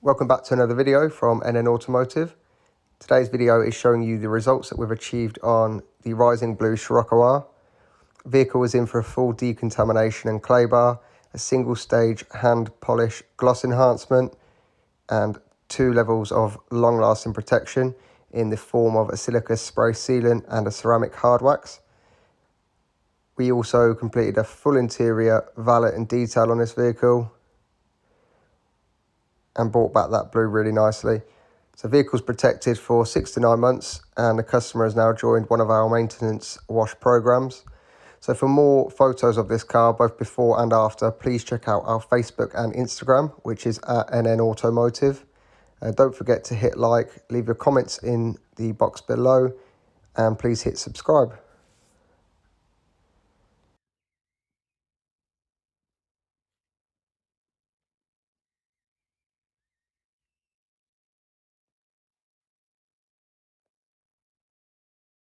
Welcome back to another video from NNAutomotive. Today's video is showing you the results that we've achieved on the Rising Blue Scirocco R. The vehicle was in for a full decontamination and clay bar, a single stage hand polish gloss enhancement, and 2 levels of long lasting protection in the form of a silica spray sealant and a ceramic hard wax. We also completed a full interior valet and detail on this vehicle and brought back that blue really nicely. So the vehicle's protected for 6 to 9 months and the customer has now joined one of our maintenance wash programs. So for more photos of this car, both before and after, please check out our Facebook and Instagram, which is at NNAutomotive. Don't forget to hit like, leave your comments in the box below, and please hit subscribe.